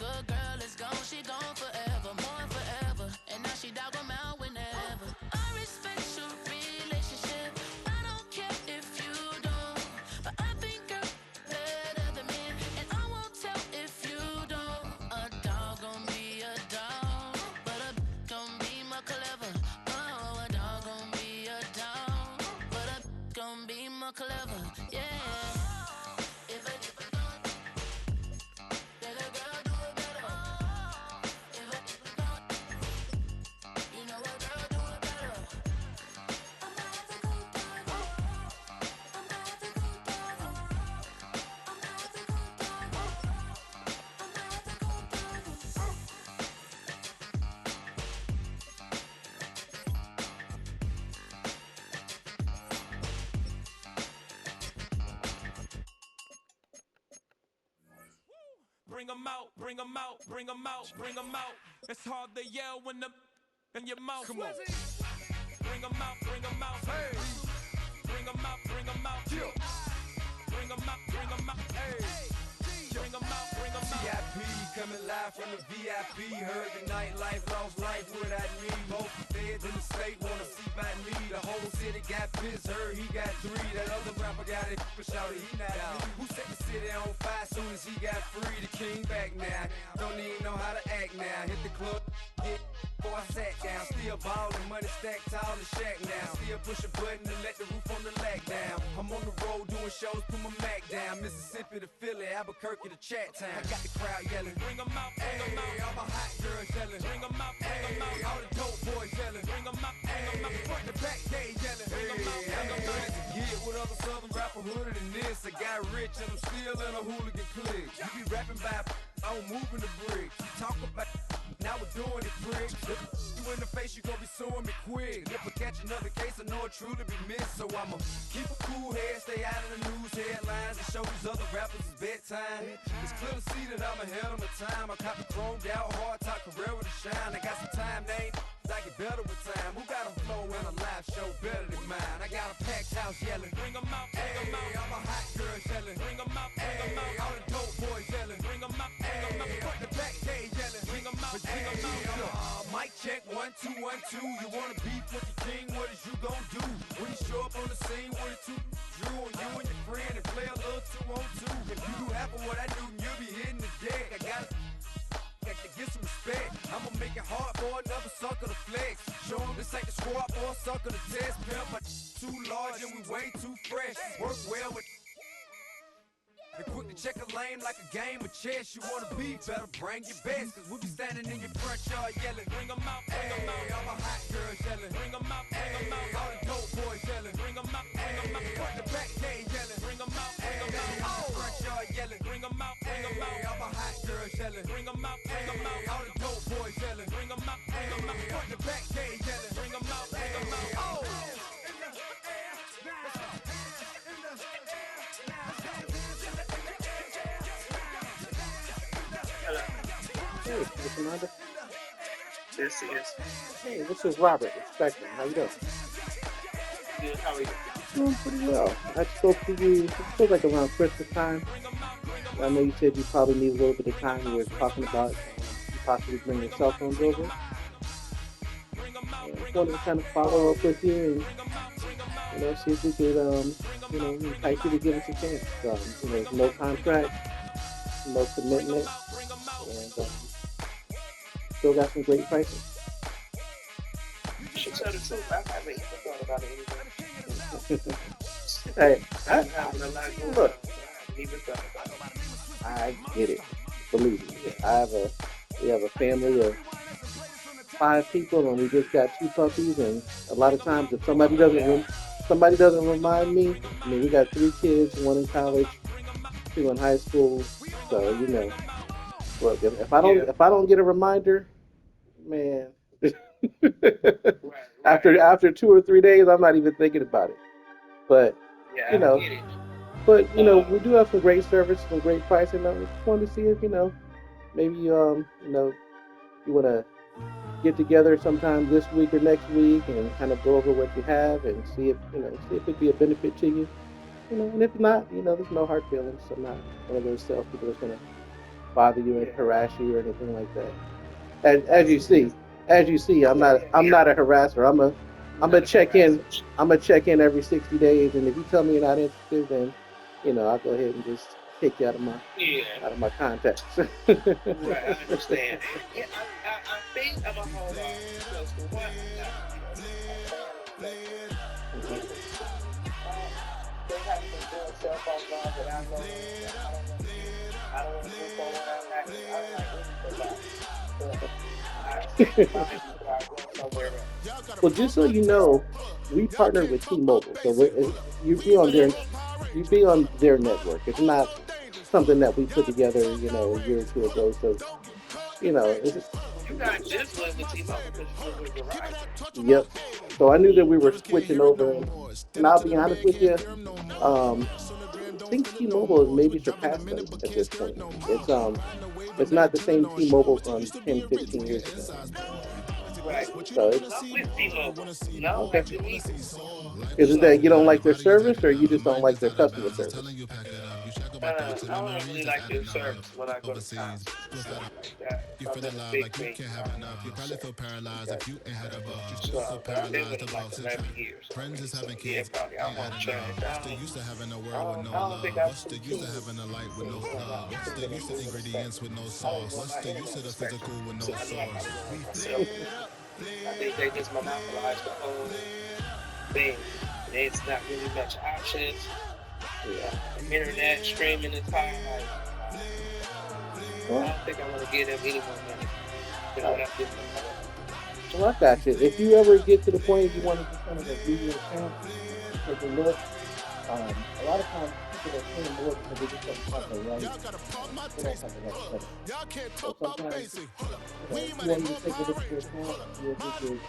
good girl is gone, she gone forever, more forever. And now she dog 'em out whenever. I respect your relationship. I don't care if you don't. But I think girl better than me. And I won't tell if you don't. A dog gon' be a dog. But a gon' be more clever. Oh, a dog gon' be a dog. But a gon' be more clever. Yeah. If a better girl do it better. If a you know a girl do it better. I'ma have to go dog. I'ma have to go dog. I'ma have to go dog. I'ma have to go dog. Bring 'em out, bring 'em out, bring 'em out, bring 'em out. It's hard to yell when the in your mouth. Come on. Bring 'em out, bring 'em out. Hey. Bring 'em out, bring 'em out. Yeah. Bring 'em out, bring 'em out. Hey. Bring 'em out, bring 'em out. VIP coming live from the VIP. Heard the nightlife, lost life without me. Both feds in the state wanna see by me. The whole city got pissed, heard he got 3. That other rapper got it, but shouted he not out. Who set the city on fire soon as he got free? The king back now, don't even know how to act now. Hit the club, hit. Before I sat down, still ballin', money stacked tall and shack now. Still push a button to let the roof on the lag down. I'm on the road doing shows, put my Mac down. Mississippi to Philly, Albuquerque to Chat Town. I got the crowd yelling, Bring 'em out, bring 'em out. all my hot girls yelling, Bring 'em out, bring 'em out. all the dope boys yelling, Bring 'em out, bring 'em out. front to back they yelling. Bring 'em out, bring 'em out. To get with other southern rapper hooded than this. I got rich and I'm still in a hooligan clique. You be rapping by, I'm moving the bricks. You talk about, now we're doing it, prick. You in the face, you gon' be suing me quick. If I catch another case, I know it truly be missed. So I'ma keep a cool head, stay out of the news headlines, and show these other rappers it's bedtime. It's clear to see that I'm ahead of my time. I cop the chromed out, hard top career with a shine. I got some time, name. I get better with time. Who got a flow and a live show better than mine? I got a packed house yelling. Bring 'em out, bring 'em out. All my hot girls yelling. Bring 'em out, bring 'em out. All the dope boys yelling. Bring 'em out, bring 'em out. Front to back they yelling. Bring 'em out, bring 'em out. Mic check 1 2 1 2. You wanna beef with the king? What is you gon' do when you show up on the scene with a 2 Drew on you and your friend and play a little 2 on 2? If you do half of what I do, you'll be hitting the deck. I gotta get some respect. I'ma make it hard for another sucker to flex. Show 'em this ain't the squad for a sucker to test. Pimp, my too large and we way too fresh. Work well with. And quick to check a lane like a game of chess. You wanna be better, bring your best. Cause we be standing in your front yard yelling. Bring 'em out, bring 'em out. All my hot girls yelling. Bring 'em out, bring 'em out. All the dope boys yelling. Bring 'em out, bring 'em out. Front to back they yelling. Bring 'em out, bring 'em out. Front yard yelling. Bring 'em out, bring 'em out. All my hot girls yelling. Bring 'em out, bring 'em out. All the dope boys yelling. Bring 'em out, bring 'em out. Front to back they yelling. Bring 'em out, bring 'em out. Hey, Miss Amanda. This is Hey, this is Robert with Spectrum. How you doing? good. How are you? Doing pretty well. I spoke to you, it feels like around Christmas time. I know you said you probably need a little bit of time. You were talking about you possibly bringing your cell phones over. And I just wanted to kind of follow up with you and, see if we could, entice you to give us a chance. No contract, no commitment, and still got some great pricing. To tell the truth, I haven't even thought about it anymore. Hey, I'm having a lot going look, on, so I haven't even thought about it. I get it. Believe me. We have a family of 5 people, and we just got 2 puppies. And a lot of times, if somebody doesn't remind me, I mean, we got 3 kids, 1 in college, 2 in high school. So look, if I don't get a reminder, man, Right. after 2 or 3 days, I'm not even thinking about it. But Yeah, you I know, get it. we do have some great service, some great pricing. I just wanted to see if maybe you want to get together sometime this week or next week and kind of go over what you have and see if it'd be a benefit to you. And if not, there's no hard feelings. I'm not one of those salespeople that's gonna bother you and Yeah. harass you or anything like that. As you Absolutely. see, I'm Yeah. not a harasser. You're I'm gonna not a check in. harasser. I'm gonna check in every 60 days, and if you tell me you're not interested, then I'll go ahead and just take you Yeah. out of my contacts. Right. I understand. Yeah. I think I'm gonna hold off because for one, I'm not really a fan of Spectrum. Mhm. Even they haven't been doing cell phone lines that I've noticed that I don't want to do. I don't want to move forward. I don't like any provider. But I say goodbye before I go somewhere else. Well, just so you know, we partner with T-Mobile, so you'd be on their network. It's not something that we put together, a year or two ago. So it's You guys just went with T-Mobile because you went with Verizon. yep. So I knew that we were switching over, and I'll be honest with you. Um, I think T-Mobile has maybe surpassed us at this point. It's not the same T-Mobile from 10, 15 years ago. Right. So Because I'm with T-Mobile and I don't okay. like them either. Is it that So you don't like their service, or you just don't like their customer service? I don't really like their service when I go to concerts and stuff like that. If I'm in a big concert like that. So, but I've been with them like 11 years already. So yeah, probably I won't change. I don't think I'm too too in a mood with a spectrum. I don't even want my internet with spectrum. So I know I gotta go with my cell phone. I think they just monopolized the whole thing. There's not really much options. Yeah. Internet streaming is high. I Well, don't think I want to give them any more money than all what right. I'm giving them already. Well, I got you. If you ever get to the point you want to just kind of review your account and take a look, a lot of times people are paying more because they just don't have the right, they don't have the right setup. So sometimes, if you want me to take a look at your account and see if we could,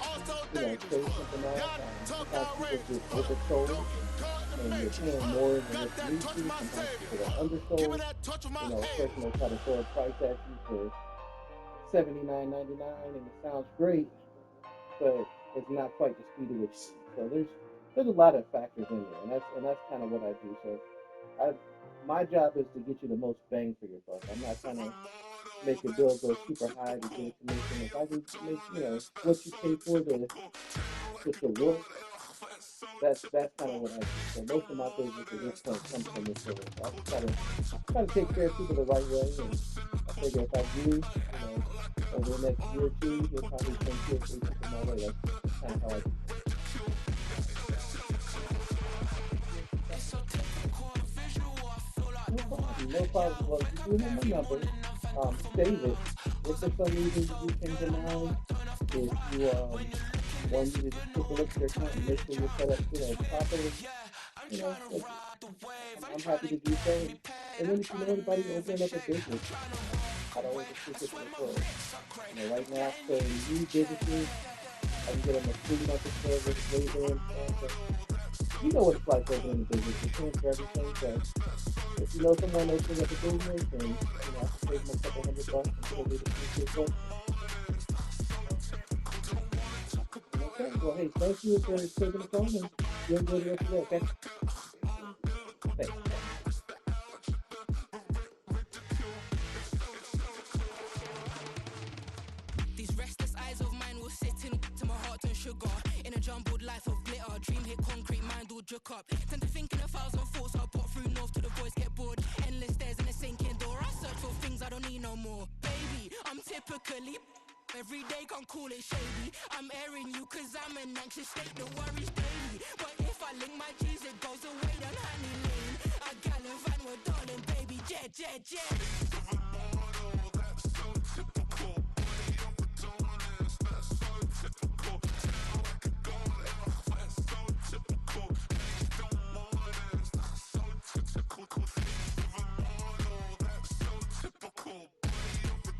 trade something off. Sometimes people get oversold and you're paying more than what you need to. Sometimes people are undersold. A person will try to throw a price at you for 79.99 and it sounds great, but it's not quite the speed at which you need. So there's a lot of factors in there, and that's kind of what I do. So I my job is to get you the most bang for your buck. I'm not trying to make your bill go super high to get a commission. If I can make what you pay for to work, that's kind of what I do. So most of my business at this point comes from referrals. So I just try to take care of people the right way, and I figure if I do, over the next year or two, you'll probably send two or three people my way. That's kind of how I do things. No problem. No problem. Well, you do have my number. Save it. If for some reason you do change your mind, if you want me to just take a look at your account and make sure you're set up, properly, look, I'm happy to do so. And then if you know anybody opening up a business, I'd always appreciate the referrals. Right now for new businesses, I can get them a free month of service, waiver info. But you know what it's like opening a business. You're paying for everything. So if you know someone opening up a business and I can save them a couple $100 until they just finish their course. Okay. Well, hey, thank you for taking the phone and you enjoy the rest of your day. Okay. Thanks. Bye. These restless eyes of mine will sit in to my heart and sugar. In a jumbled life of glitter, dream hit concrete, mind all jerk up. Tend to think in 1,000 thoughts, I'll pop through north to the voice get bored. Endless stairs in a sinking door, I search for things I don't need no more. Baby, I'm typically every day can't call it shady. I'm airing you cause I'm an anxious state, the worries daily. But if I link my G's, it goes away down honey lane. I gallivant with darling, baby, jet, jet, jet.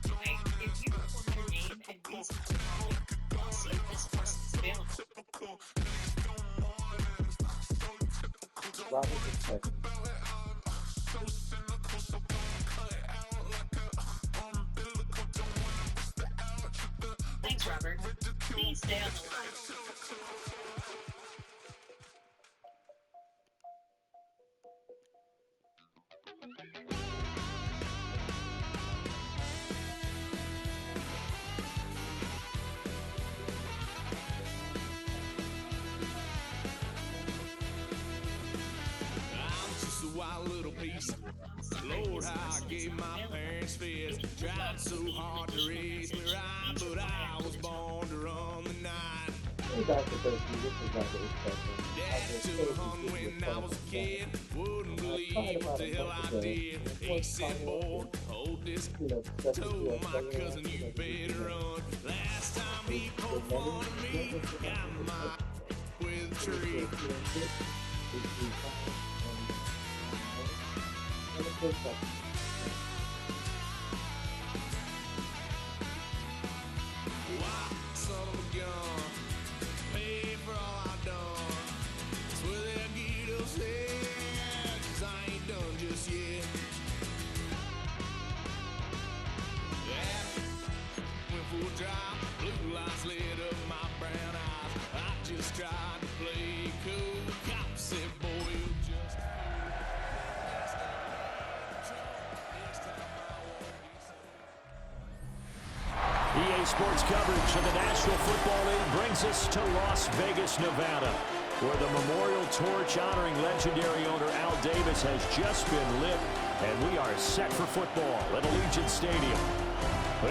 Hi, if you record your name and reason for calling, I'll see if this person is available. Robert is texting. Thanks, Robert. Please stay on the line. peace. Lord, how I gave my parents fits. Tried so hard to raise me right, but I was born to run the night. Dad took a hunt when I was a kid. Wouldn't believe what the hell I did. He said, boy, hold this. Told my cousin you better run. Last time he poked fun at me, got my with a tree. Why, son of a gun, pay for all I done. Swear they'll get us there, 'cause I ain't done just yet. Went for a drive, blue lights lit up my brown eyes. I just tried to play cool. Cop said, boy, you just. EA Sports coverage of the National Football League brings us to Las Vegas, Nevada, where the memorial torch honoring legendary owner Al Davis has just been lit, and we are set for football at Allegiant Stadium.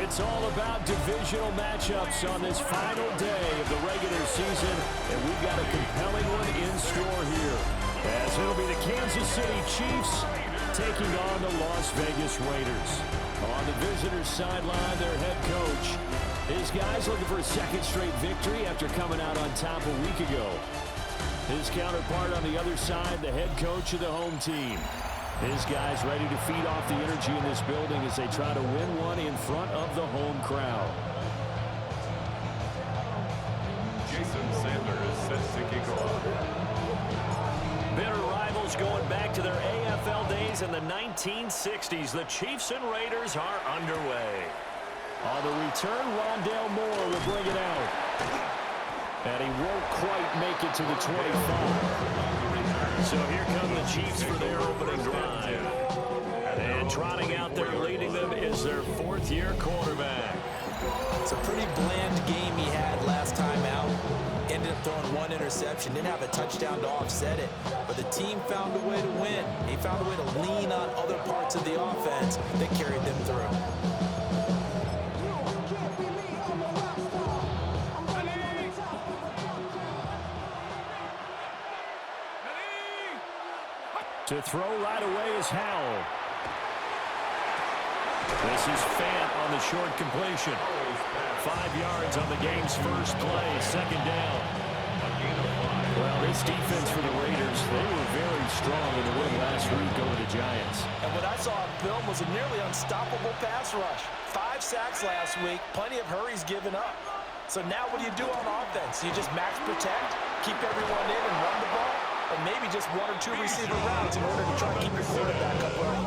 It's all about divisional matchups on this final day of the regular season, and we've got a compelling one in store here, as it'll be the Kansas City Chiefs taking on the Las Vegas Raiders. On the visitors' sideline, their head coach. His guys looking for a second straight victory after coming out on top a week ago. His counterpart on the other side, the head coach of the home team. His guys ready to feed off the energy in this building as they try to win one in front of the home crowd. Jason Sanders sets to kick off. Bitter rivals going back to their AFL days in the 1960s. The Chiefs and Raiders are underway. On the return, Rondale Moore will bring it out. And he won't quite make it to the 25. So here come the Chiefs for their opening drive. And trotting out there leading them is their fourth-year quarterback. It's a pretty bland game he had last time out. Ended up throwing one interception. Didn't have a touchdown to offset it. But the team found a way to win. He found a way to lean on other parts of the offense that carried them through. To throw right away is Howell. This is Fant on the short completion. 5 yards on the game's first play, second down. Well, this defense for the Raiders, they were very strong in the win last week over the Giants. And what I saw on film was a nearly unstoppable pass rush. 5 sacks last week, plenty of hurries given up. So now what do you do on offense? You just max protect, keep everyone in and run the ball? Or maybe just 1 or 2 receiver routes in order to try to keep your quarterback up early.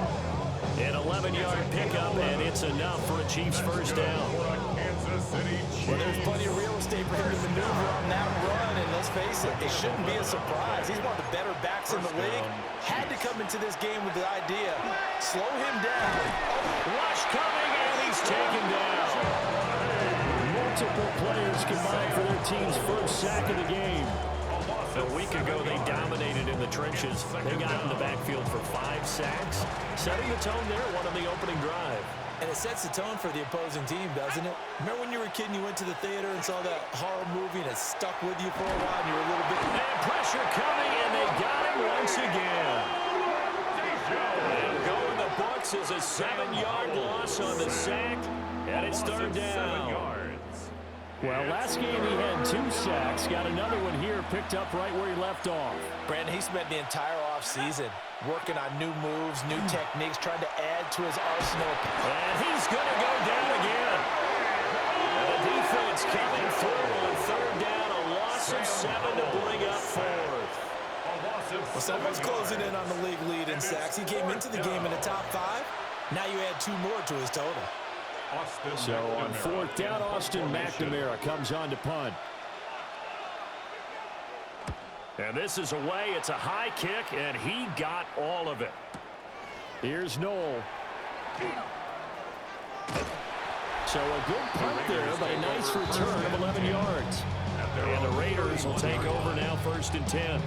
An 11-yard pickup, and it's enough for a Chiefs first down. Well, there's plenty of real estate for him to maneuver on that run, and let's face it, it shouldn't be a surprise. He's one of the better backs in the league. Had to come into this game with the idea, slow him down. Rush coming, and he's taken down. Multiple players combined for their team's first sack of the game. A week ago, they dominated in the trenches. They got in the backfield for 5 sacks, setting the tone there, one on the opening drive. And it sets the tone for the opposing team, doesn't it? Remember when you were a kid and you went to the theater and saw that horror movie and it stuck with you for a while and you were a little bit... And pressure coming, and they got him once again. And going the books is a 7-yard loss on the sack, and it's third down. Well, last game he had 2 sacks. Got another one here, picked up right where he left off. Brandon, he spent the entire offseason working on new moves, new techniques, trying to add to his arsenal. And he's going to go down again. And the defense coming through on third down, a loss of 7 to bring up fourth. Well, someone's closing in on the league lead in sacks. He came into the game in the top 5. Now you add 2 more to his total. So on fourth down, Austin McNamara comes on to punt. And this is away. It's a high kick, and he got all of it. Here's Noel. So a good punt there, but a nice return of 11 yards. And the Raiders will take over now, 1st and 10.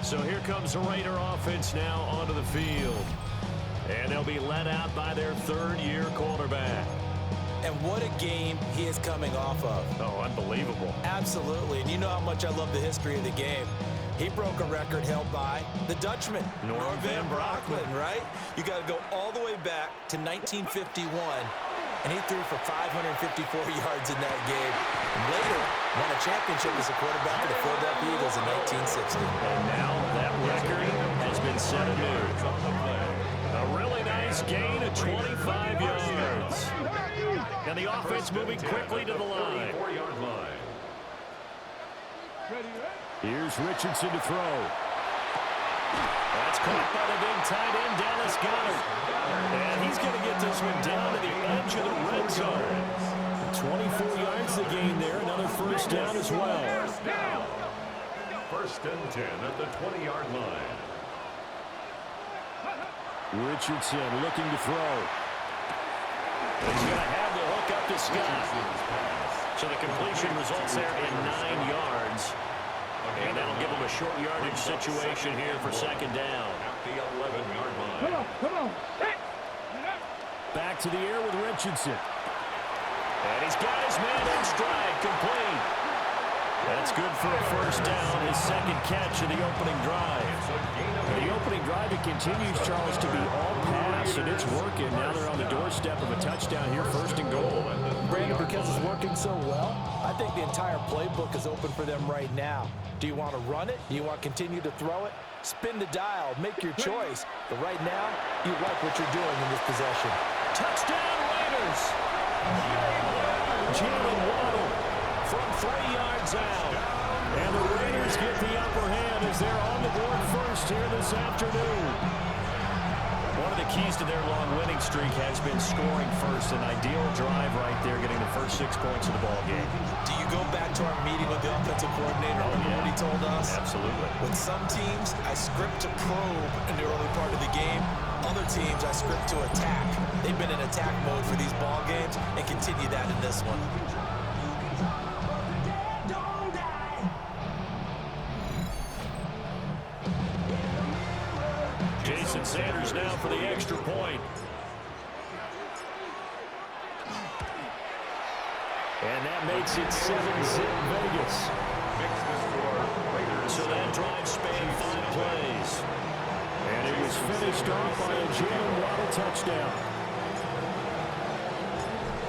So here comes the Raider offense now onto the field. And they'll be led out by their third-year quarterback. And what a game he is coming off of. Oh, unbelievable. Absolutely. And you know how much I love the history of the game. He broke a record held by the Dutchman, Norm Van Brocklin, right? You got to go all the way back to 1951, and he threw for 554 yards in that game. And later, won a championship as a quarterback of the Philadelphia Eagles in 1960. And now that record has been set anew. A really nice gain of 25 yards. And the offense moving quickly to the line. Here's Richardson to throw. That's caught by the big tight end, Dallas Goedert. And he's going to get this one down to the edge of the red zone. 24 yards to gain there. Another first down as well. First and 10 at the 20-yard line. Richardson looking to throw. He's going to have the hook up to Scott. So the completion results there in 9 yards. And that'll give him a short yardage situation here for second down. At the 11-yard line. Come on. Back to the air with Richardson. And he's got his man in stride, complete. That's good for a first down, his second catch of the opening drive. The opening drive, it continues, Charles, to be all pass, and it's working. Now they're on the doorstep of a touchdown here, first and goal. Brandon, because it's working so well, I think the entire playbook is open for them right now. Do you want to run it? Do you want to continue to throw it? Spin the dial, make your choice. But right now, you like what you're doing in this possession. Touchdown, Raiders! Jalen Waddle from 3 yards out. And the Raiders get the upper hand as they're on the board first here this afternoon. One of the keys to their long winning streak has been scoring first. An ideal drive right there, getting the first 6 points of the ball game. Do you go back to our meeting with the offensive coordinator? Remember what he told us? Absolutely. With some teams, I script to probe in the early part of the game. Other teams, I script to attack. They've been in attack mode for these ball games and continue that in this one. Jason Sanders now for the extra point. And that makes it 7-zip Vegas. So that drive spanned 5 plays. And it was finished off by a Jalen Waddle touchdown.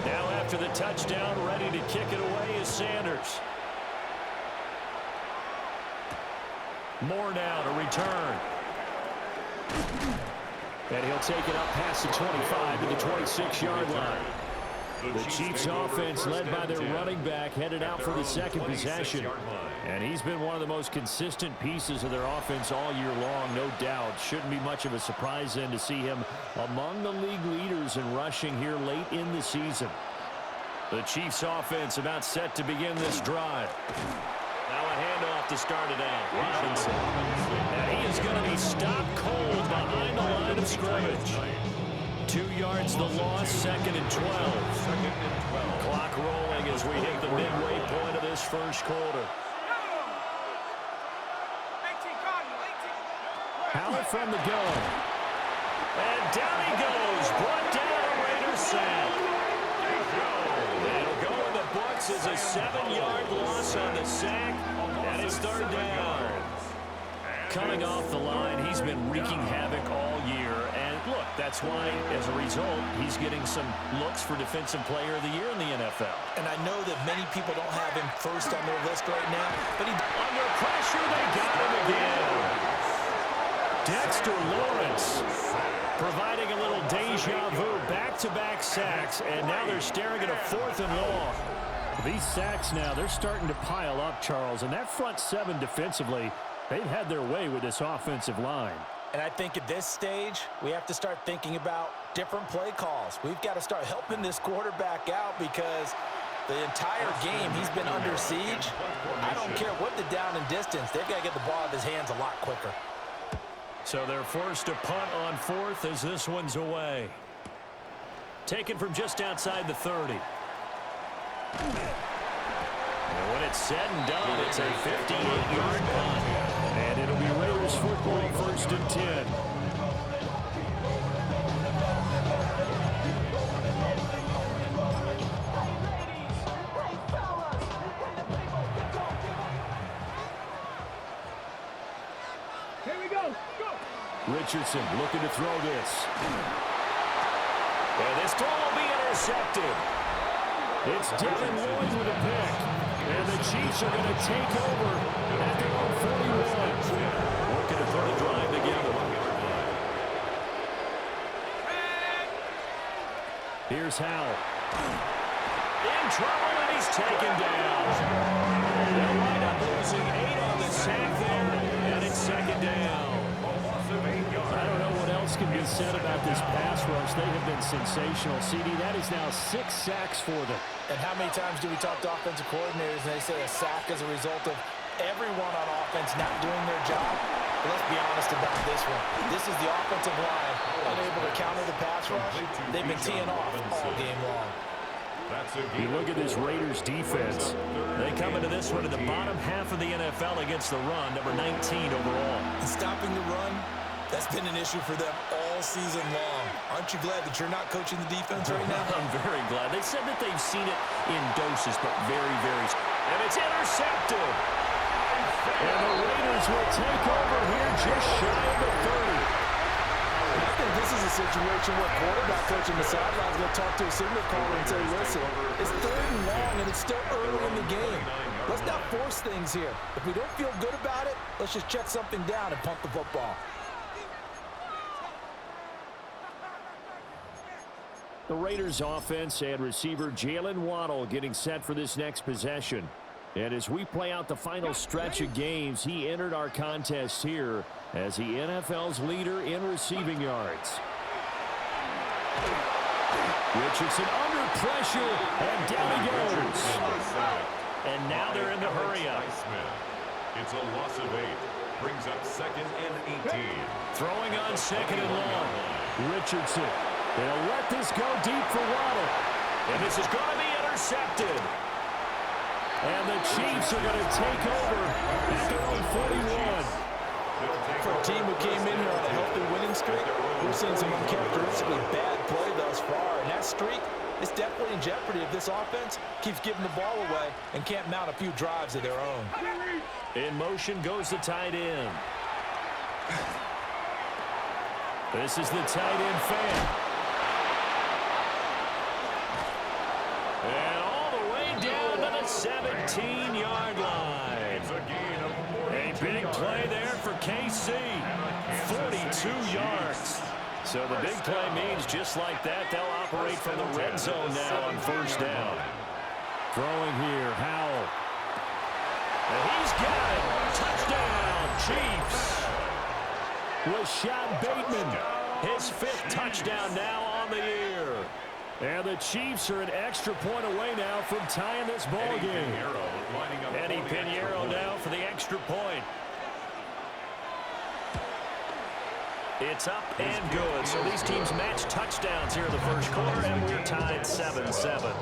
Now after the touchdown, ready to kick it away is Sanders. Moore now to return. And he'll take it up past the 25 to the 26-yard line. The Chiefs offense led by their running back headed out for the second possession. And he's been one of the most consistent pieces of their offense all year long, no doubt. Shouldn't be much of a surprise then to see him among the league leaders in rushing here late in the season. The Chiefs offense about set to begin this drive. Now a handoff to start it out. Robinson. And he is going to be stopped cold behind the line of scrimmage. 2 yards the loss, second and 12. Clock rolling as we hit the midway point of this first quarter. Howell from the gun. And down he goes. Brought down a Raiders sack. It'll go in the books as a 7-yard loss on the sack. And it's third down. Coming off the line, he's been wreaking havoc all year. And look, that's why, as a result, he's getting some looks for Defensive Player of the Year in the NFL. And I know that many people don't have him first on their list right now, but under pressure, they got him again. Dexter Lawrence providing a little deja vu, back-to-back sacks, and now they're staring at a 4th and long. These sacks now, they're starting to pile up, Charles, and that front 7 defensively, they've had their way with this offensive line. And I think at this stage, we have to start thinking about different play calls. We've got to start helping this quarterback out because the entire game he's been under siege. I don't care what the down and distance. They've got to get the ball out of his hands a lot quicker. So they're forced to punt on 4th as this one's away. Taken from just outside the 30. And when it's said and done, it's a 58-yard punt. And it'll be Raiders Raiders football, 1st and 10. Richardson looking to throw this. And this throw will be intercepted. It's Devin Lloyd with a pick. And the Chiefs are going to take over at their own 41. Working to put a drive together. Here's Howell. In trouble, and he's taken down. They'll wind up losing 8 on the sack there, and it's 2nd down. I don't know what else can be said about this pass rush. They have been sensational. CD, that is now 6 sacks for them. And how many times do we talk to offensive coordinators and they say a sack is a result of everyone on offense not doing their job? But let's be honest about this one. This is the offensive line unable to counter the pass rush. They've been teeing off all game long. You look at this Raiders defense. They come into this one in the bottom half of the NFL against the run, number 19 overall. And stopping the run, that's been an issue for them all season long. Aren't you glad that you're not coaching the defense right now? I'm very glad. They said that they've seen it in doses, but very, very... And it's intercepted. And the Raiders will take over here just shy of the 30. I think this is a situation where quarterback coach on the sideline is going to talk to a signal caller and say, listen, it's 3rd and long and it's still early in the game. Let's not force things here. If we don't feel good about it, let's just check something down and punt the football. The Raiders offense and receiver Jalen Waddle getting set for this next possession. And as we play out the final stretch of games, he entered our contest here as the NFL's leader in receiving yards. Richardson under pressure, and down he goes. And now they're in the hurry-up. It's a loss of 8. Brings up 2nd and 18. Throwing on 2nd and long. Richardson. They'll let this go deep for Waddle. And this is going to be intercepted. And the Chiefs are going to take over at their own 41. For a team who came in here on a healthy winning streak, we're seeing some uncharacteristically bad play thus far. And that streak is definitely in jeopardy if this offense keeps giving the ball away and can't mount a few drives of their own. In motion goes the tight end. This is the tight end fan. And all the way down to the 17-yard line. A big play there for KC. 42 yards. So the big play means just like that, they'll operate from the red zone now on 1st down. Throwing here, Howell. And he's got it. Touchdown, Chiefs. Rashad Bateman, his 5th touchdown now on the year. And the Chiefs are an extra point away now from tying this ball game. Eddie Pinheiro now for the extra point. It's up and good. So these teams match touchdowns here in the 1st quarter, and we're tied 7-7.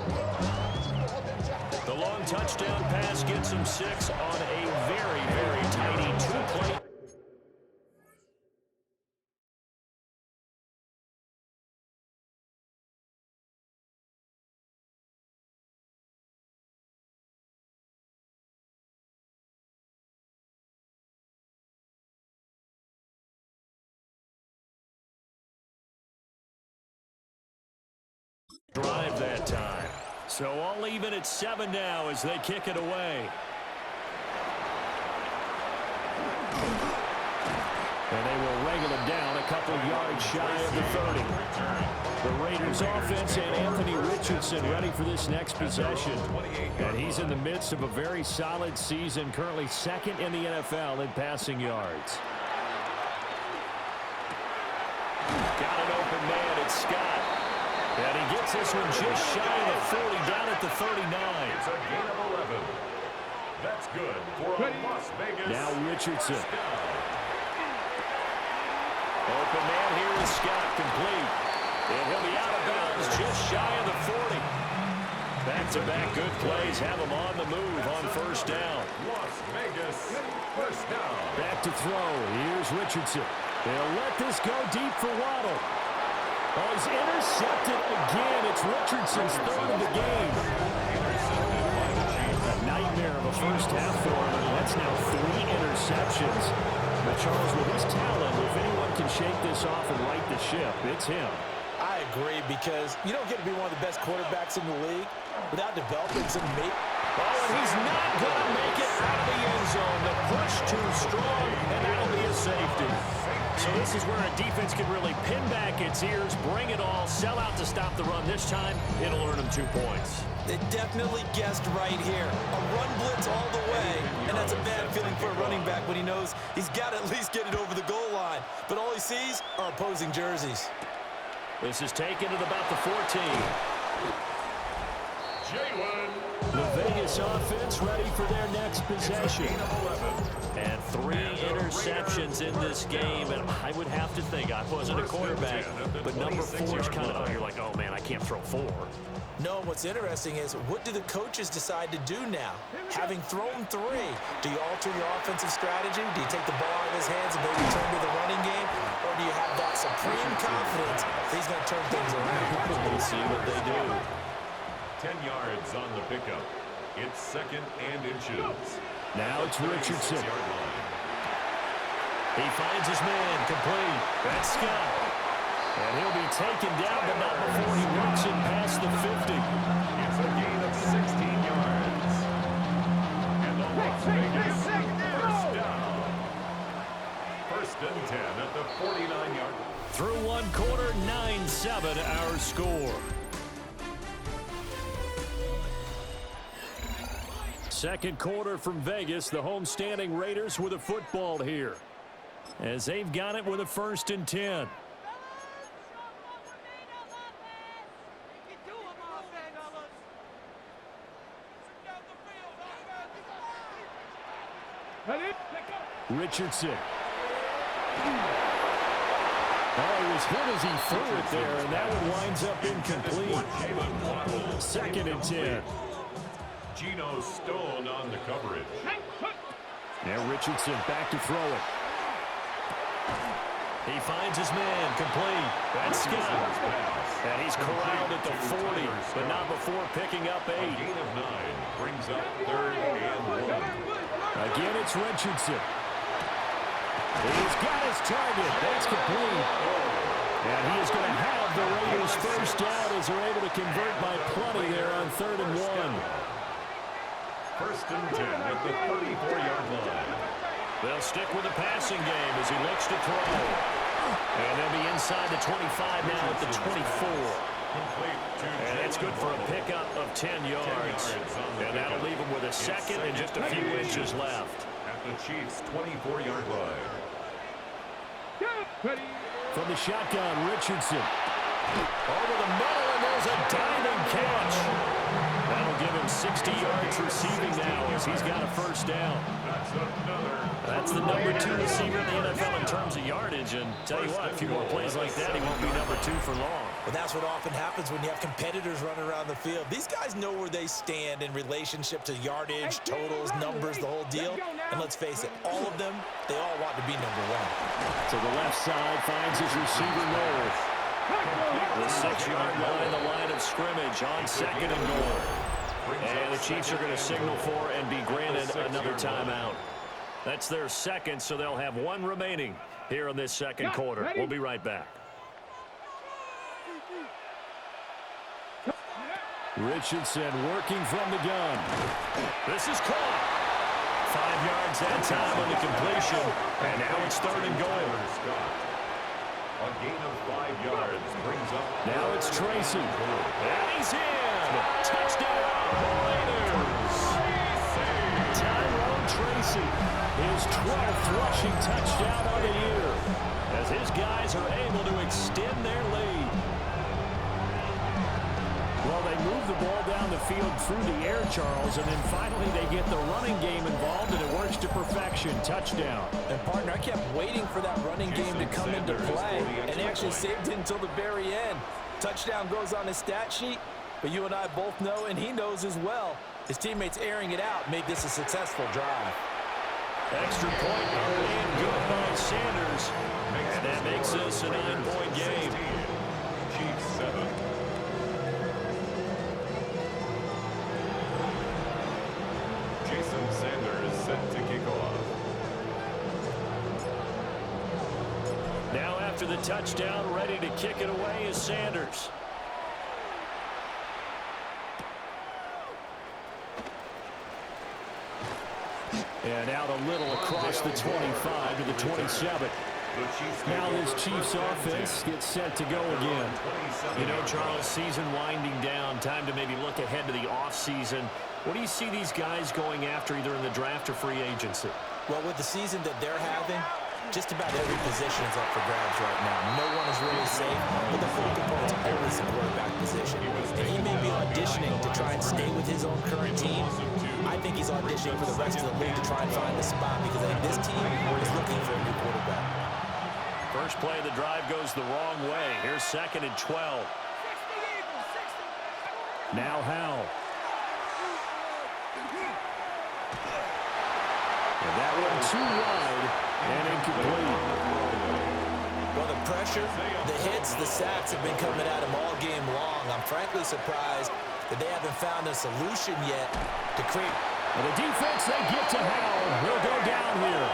The long touchdown pass gets him 6 on a very, very tiny 2-play. Drive that time. So all even at 7 now as they kick it away. And they will wrangle him down a couple yards shy of the 30. The Raiders offense and Anthony Richardson ready for this next possession. And he's in the midst of a very solid season, currently 2nd in the NFL in passing yards. Got an open man, it's Scott. And he gets this one just shy of the 40, down at the 39. It's a gain of 11. That's good for a Las Vegas. Now Richardson. Open man here is Scott, complete. And he'll be out of bounds just shy of the 40. Back-to-back good plays have him on the move on 1st down. Las Vegas, 1st touchdown. Back to throw. Here's Richardson. They'll let this go deep for Waddle. Oh, he's intercepted again. It's Richardson's third of the game. A nightmare of a first half for him. That's now 3 interceptions. But Charles, with his talent, if anyone can shake this off and right the ship, it's him. I agree, because you don't get to be one of the best quarterbacks in the league without developing some meat. Oh, and he's not going to make it out of the end zone. The push too strong, and that'll be a safety. So this is where a defense can really pin back its ears, bring it all, sell out to stop the run. This time, it'll earn them 2 points. They definitely guessed right here. A run blitz all the way, and that's a bad feeling for a running back when he knows he's got to at least get it over the goal line. But all he sees are opposing jerseys. This is taken at about the 14. The Vegas offense ready for their next possession. And 3 interceptions in this game, and I would have to think, I wasn't a quarterback, but number 4 is kind of, you're like, oh man, I can't throw 4. No, what's interesting is, what do the coaches decide to do now? Having thrown 3, do you alter your offensive strategy? Do you take the ball out of his hands and maybe turn to the running game? Or do you have that supreme confidence that he's going to turn things around? We'll see what they do. 10 yards on the pickup. It's 2nd and inches. Now it's Richardson. He finds his man, complete. That's Scott. And he'll be taken down, but not before he works in past the 50. It's a gain of 16 yards. And the Las Vegas first down. 1st and 10 at the 49-yard line. Through 1 quarter, 9-7 our score. Second quarter from Vegas, the homestanding Raiders with a football here, as they've got it with a 1st and 10. Richardson. Oh, he was hit as he threw it there, and that one winds up incomplete. 2nd and 10. Geno Stone on the coverage. Now Richardson back to throw it. He finds his man, complete. That's Scott. And he's corralled at the 40, but not before picking up 8. A gain of 9 brings up 3rd and 1. Again, it's Richardson. He's got his target. That's complete. And he is going to have the Raiders first down as they're able to convert by plenty there on 3rd and 1. 1st and 10 at the 34-yard line. They'll stick with the passing game as he looks to throw. And they'll be inside the 25 now at the 24. And it's good for a pickup of 10 yards. And that'll leave him with a 2nd and just a few inches left. At the Chiefs' 24-yard line. From the shotgun, Richardson. Over the middle, and there's a diving catch. That'll give him 60 yards receiving now as he's got a first down. That's the number 2 receiver in the NFL in terms of yardage. And tell you what, a few more plays like that, he won't be number 2 for long. But that's what often happens when you have competitors running around the field. These guys know where they stand in relationship to yardage, totals, numbers, the whole deal. And let's face it, all of them, they all want to be number 1. To the left side, finds his receiver Noel. The 6-yard line, the line of scrimmage on 2nd and goal. And the Chiefs are going to signal for and be granted another timeout. That's their 2nd, so they'll have 1 remaining here in this 2nd quarter. We'll be right back. Richardson working from the gun. This is caught. 5 yards that time on the completion. And now it's 3rd and goal. A gain of 5 yards brings up. Now it's Tracy. And he's in. Touchdown, Raiders. Tyrone Tracy, his 12th rushing touchdown of the year, as his guys are able to extend their lead. Well, they move the ball down the field through the air, Charles, and then finally they get the running game involved, and it works to perfection. Touchdown. And, partner, I kept waiting for that running game to come into play, and they actually saved it until the very end. Touchdown goes on his stat sheet, but you and I both know, and he knows as well, his teammates airing it out made this a successful drive. Extra point early and good by Sanders. And that makes this a 9-point game. Chiefs 7. Jason Sanders set to kick off. Now after the touchdown, ready to kick it away is Sanders. And out a little across the 25 to the 27. Now this Chiefs offense gets set to go again. You know, Charles, season winding down, time to maybe look ahead to the offseason. What do you see these guys going after either in the draft or free agency? Well, with the season that they're having, just about every position is up for grabs right now. No one is really safe, but the focal point's always the quarterback position. And he may be auditioning to try and stay with his own current team. I think he's auditioning for the rest of the league to try and find the spot because I think this team is looking for a new quarterback. First play of the drive goes the wrong way. Here's 2nd and 12. Now Howell. And that one too wide and incomplete. Well, the pressure, the hits, the sacks have been coming at him all game long. I'm frankly surprised that they haven't found a solution yet to create. And the defense, they get to Howell. He'll go down here.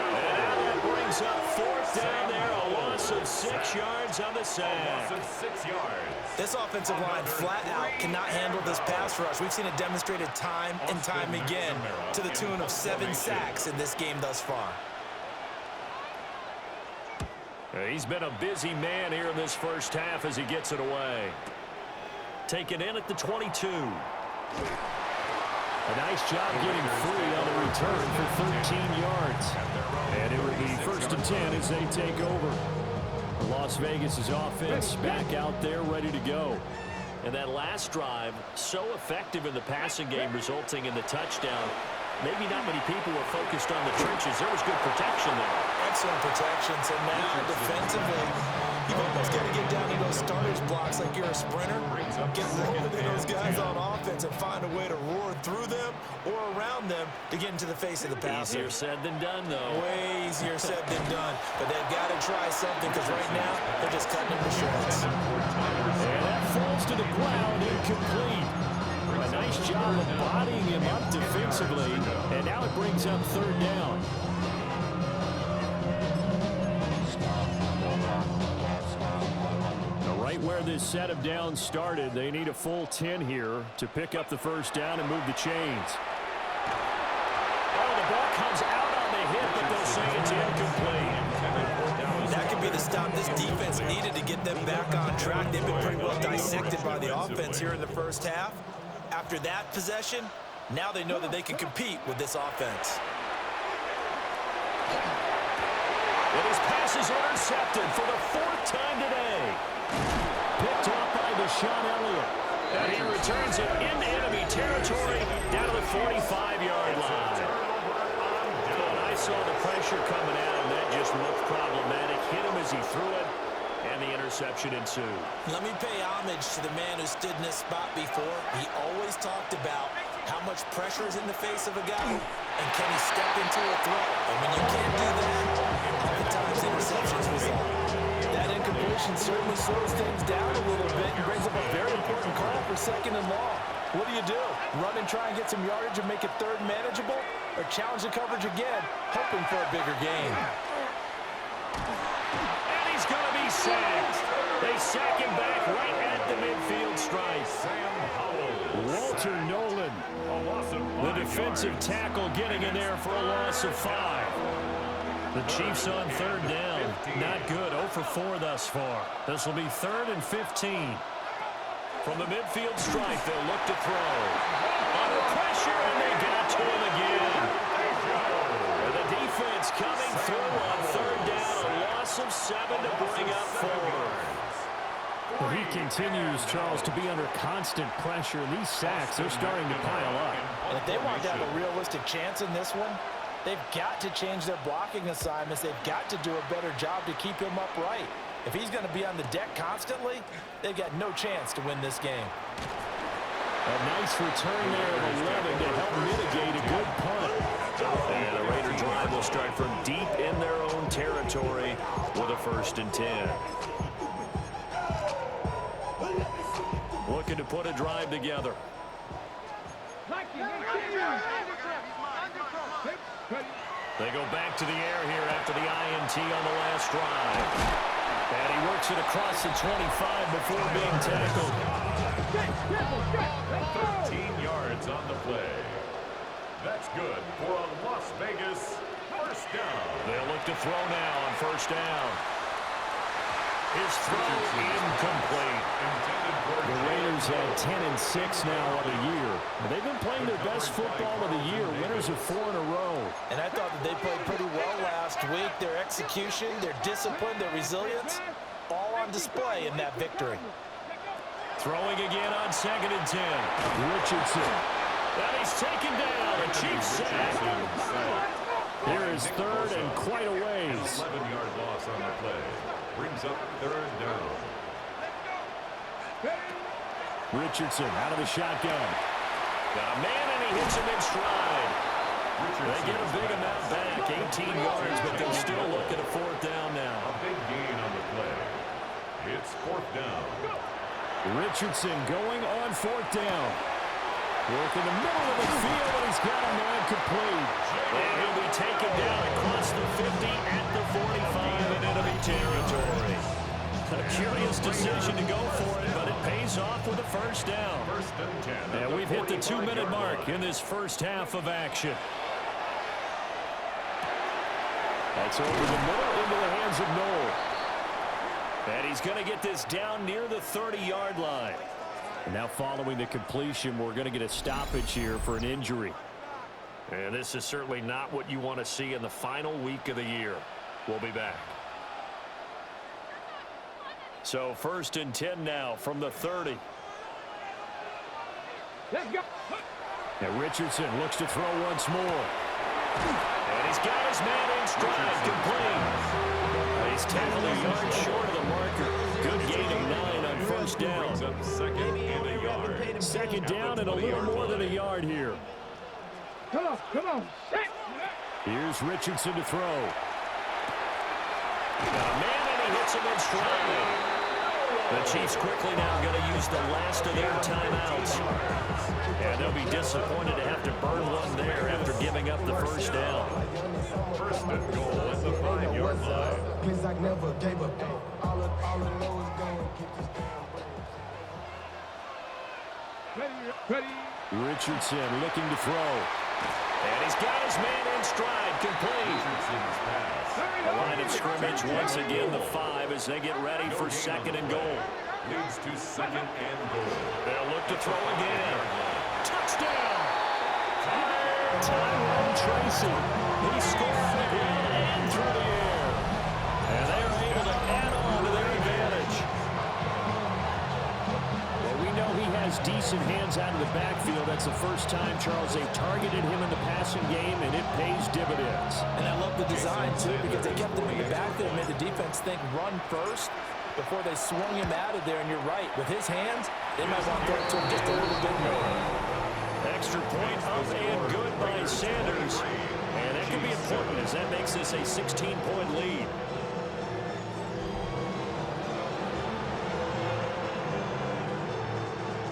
And now that brings up 4th down there, a loss of 6 yards on the sack. 6 yards. This offensive line flat out cannot handle this pass rush. We've seen it demonstrated time and time again to the tune of 7 sacks in this game thus far. He's been a busy man here in this first half as he gets it away. Taken in at the 22. A nice job getting free on the return for 13 yards. And it will be 1st and 10 as they take over. Las Vegas' offense back out there ready to go. And that last drive, so effective in the passing game, resulting in the touchdown. Maybe not many people were focused on the trenches. There was good protection there. Excellent protection. So now defensively, you've almost got to get down to those starters blocks like you're a sprinter. Get rolling in those guys on offense and find a way to roar through them or around them to get into the face of the passer. Easier said than done, though. Way easier said than done. But they've got to try something because right now they're just cutting them to shreds. And that falls to the ground, incomplete. A nice job of bodying him up defensively. And now it brings up 3rd down. Right where this set of downs started, they need a full 10 here to pick up the 1st down and move the chains. Oh, the ball comes out on the hit, but they'll say it's incomplete. That could be the stop this defense needed to get them back on track. They've been pretty well dissected by the offense here in the first half. After that possession, now they know that they can compete with this offense. And his pass is intercepted for the 4th time today. Picked off by Deshaun Elliott. And he returns it into enemy territory down to the 45-yard line. And I saw the pressure coming at him. That just looked problematic. Hit him as he threw it, and the interception ensued. Let me pay homage to the man who stood in this spot before. He always talked about how much pressure is in the face of a guy, and can he step into a threat. And when you can't do that, oftentimes interceptions result. That incompletion certainly slows things down a little bit and brings up a very important call for 2nd and long. What do? Run and try and get some yardage and make it 3rd manageable, or challenge the coverage again, hoping for a bigger gain? And he's going to be sacked. They sack him back right at the midfield stripe. Walter Nolan, the defensive tackle, getting in there for a loss of 5. The Chiefs on 3rd down. Not good. 0 for 4 thus far. This will be 3rd and 15. From the midfield stripe, they'll look to throw. Under pressure, and they got to him again. And the defense coming through on 3rd down. A loss of 7 to bring up 4. He continues, Charles, to be under constant pressure. These sacks, they're starting to pile up. And if they want to have a realistic chance in this one, they've got to change their blocking assignments. They've got to do a better job to keep him upright. If he's going to be on the deck constantly, they've got no chance to win this game. A nice return there of 11 to help mitigate a good punt. And drive will start from deep in their own territory with a 1st and 10. Looking to put a drive together. They go back to the air here after the INT on the last drive. And he works it across the 25 before being tackled. 13 yards on the play. That's good for a Las Vegas 1st down. They'll look to throw now on 1st down. His throw incomplete. The Raiders had 10-6 now on the year. They've been playing their best football of the year. Winners of 4 in a row. And I thought that they played pretty well last week. Their execution, their discipline, their resilience, all on display in that victory. Throwing again on 2nd and 10. Richardson. And he's taken down. A Chiefs sack. Here is 3rd and quite a ways. 11-yard loss on the play. Brings up 3rd down. Richardson out of the shotgun. Got a man and he hits him in stride. They get a big amount back, 18 yards, but they'll still look at a 4th down now. A big gain on the play. It's 4th down. Richardson going on 4th down. Work in the middle of the field, and he's got a man complete. And he'll be taken down across the 50 at the 45 in enemy territory. A curious decision to go for it, but it pays off with a 1st down. 1st and 10. And we've hit the 2-minute mark in this 1st half of action. That's over the middle into the hands of Noel. And he's going to get this down near the 30-yard line. And now following the completion, we're going to get a stoppage here for an injury. And this is certainly not what you want to see in the final week of the year. We'll be back. So 1st and 10 now from the 30. Let's go. And Richardson looks to throw once more. And he's got his man in stride, complete. He's tackled a yard short of the marker. Good gain of 9 on 1st down. 2nd and a yard. 2nd down and a little more than a yard here. Come on. Here's Richardson to throw. Got a man and he hits him in stride. The Chiefs quickly now going to use the last of their timeouts. And they'll be disappointed to have to burn one there after giving up the 1st down. 1st and goal at the 5-yard line. Ready. Richardson looking to throw. And he's got his man in stride, complete. The line of scrimmage once again the 5 as they get ready for 2nd and goal. Leads to 2nd and goal. They'll look to throw again. Touchdown! Tyrone Tracy. He scored on the ground and through the air. And they are able to add on to their advantage. Well, we know he has decent hands out of the backfield. That's the first time, Charles, they've targeted him in the passing game, and it pays dividends. And I love the design, too, because they kept him in the backfield and made the defense think run first before they swung him out of there. And you're right, with his hands, they might want to throw it to him just a little bit more. Extra point up and good by Sanders. And that could be important as that makes this a 16-point lead.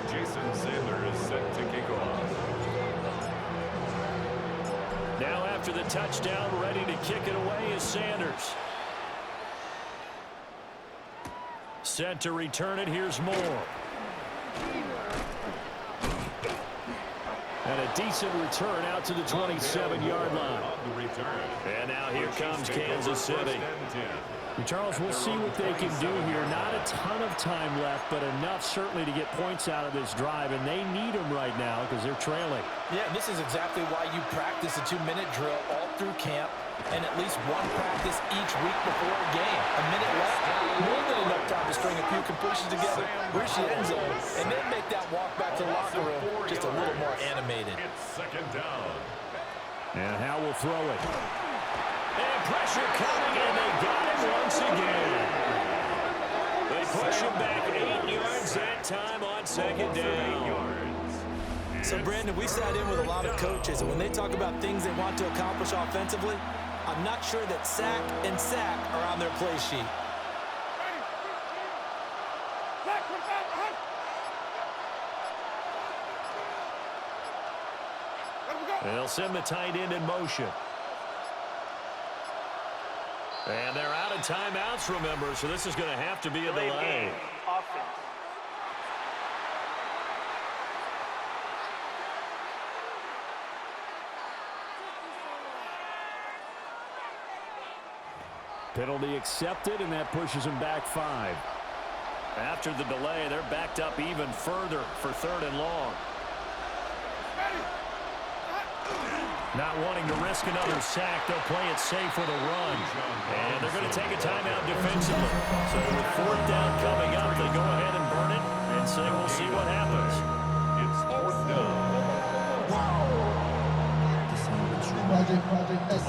Jason Sanders is set to kick off. Now after the touchdown, ready to kick it away is Sanders. Set to return it, here's Moore. And a decent return out to the 27-yard line. And now here comes Kansas City. Charles, we'll see what they can do here. Not a ton of time left, but enough certainly to get points out of this drive, and they need them right now because they're trailing. Yeah, this is exactly why you practice a 2-minute drill all through camp and at least one practice each week before a game. A minute left, more than enough time to string a few completions together, reach the end zone, and then make that walk back to the locker room just a little more animated. It's 2nd down. And Howe will throw it. And pressure coming, and they got him once again. They push him back 8 yards that time on 2nd down. So, Brandon, we sat in with a lot of coaches, and when they talk about things they want to accomplish offensively, I'm not sure that sack and sack are on their play sheet. They'll send the tight end in motion. And they're out of timeouts, remember, so this is going to have to be a delay. Penalty accepted, and that pushes them back 5. After the delay, they're backed up even further for 3rd and long. Not wanting to risk another sack, they'll play it safe with a run. And they're going to take a timeout defensively. So with 4th down coming up, they go ahead and burn it and say we'll see what happens. It's 4th down.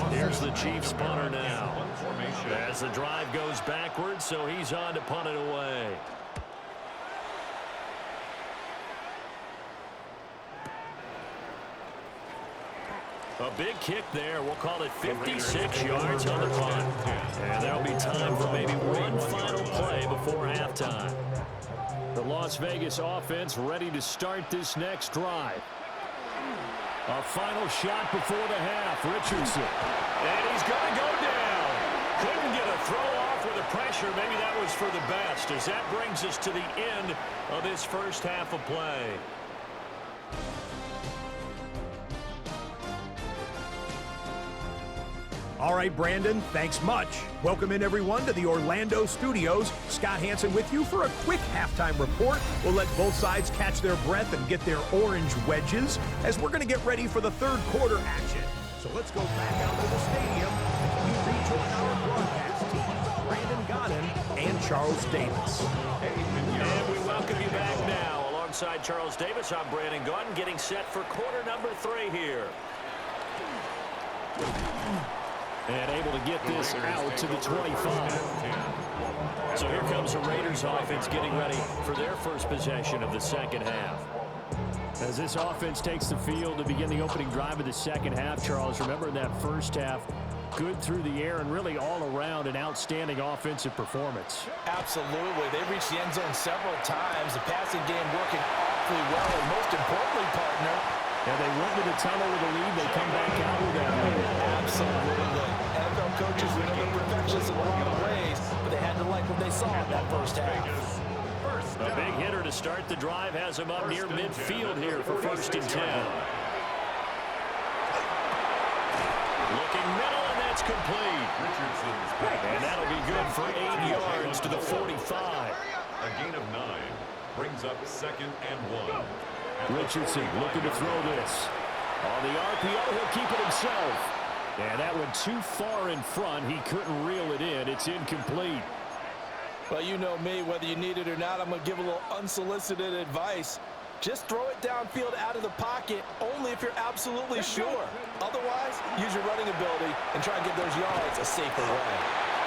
Here's the Chiefs punter now. As the drive goes backwards, so he's on to punt it away. A big kick there. We'll call it 56 yards on the punt. And there'll be time for maybe one final play before halftime. The Las Vegas offense ready to start this next drive. A final shot before the half. Richardson. And he's going to go down. Couldn't get a throw off with the pressure. Maybe that was for the best, as that brings us to the end of this first half of play. All right, Brandon, thanks much. Welcome in, everyone, to the Orlando studios. Scott Hansen with you for a quick halftime report. We'll let both sides catch their breath and get their orange wedges as we're going to get ready for the third quarter action. So let's go back out to the stadium as we rejoin our broadcast team, Brandon Godden and Charles Davis. And we welcome you back now. Alongside Charles Davis, I'm Brandon Godden, getting set for quarter number 3 here. And able to get this out to the 25. So here comes the Raiders offense getting ready for their first possession of the second half. As this offense takes the field to begin the opening drive of the second half, Charles, remember in that first half, good through the air and really all around an outstanding offensive performance. Absolutely. They reached the end zone several times. The passing game working awfully well, and most importantly, partner, and they went to the tunnel with a lead. They come back out with that lead. Absolutely. NFL coaches were never perfectionists in a lot of ways, but they had to like what they saw in that first half. A big hitter to start the drive has him up near midfield here for 1st and 10. Looking middle, and that's complete. And that'll be good for 8 yards to the 45. A gain of 9 brings up 2nd and 1. Richardson looking to throw this. On the RPO, he'll keep it himself. And that went too far in front. He couldn't reel it in. It's incomplete. Well, you know me, whether you need it or not, I'm going to give a little unsolicited advice. Just throw it downfield out of the pocket only if you're absolutely sure. Otherwise, use your running ability and try and get those yards a safer way.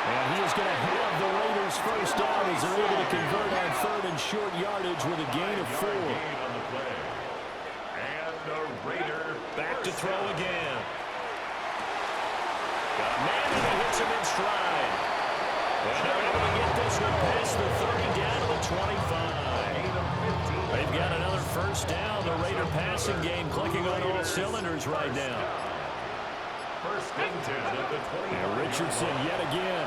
And he is going to have the Raiders first down as they're able to convert on 3rd and short yardage with a gain of 4. On the play. And the Raider back to throw again. Got a man and he hits him in stride. And they're able to get this one past the 30 down to the 25. They've got another first down. The Raider passing game clicking on all cylinders right now. 1st and 10 at the 20. And Richardson yet again.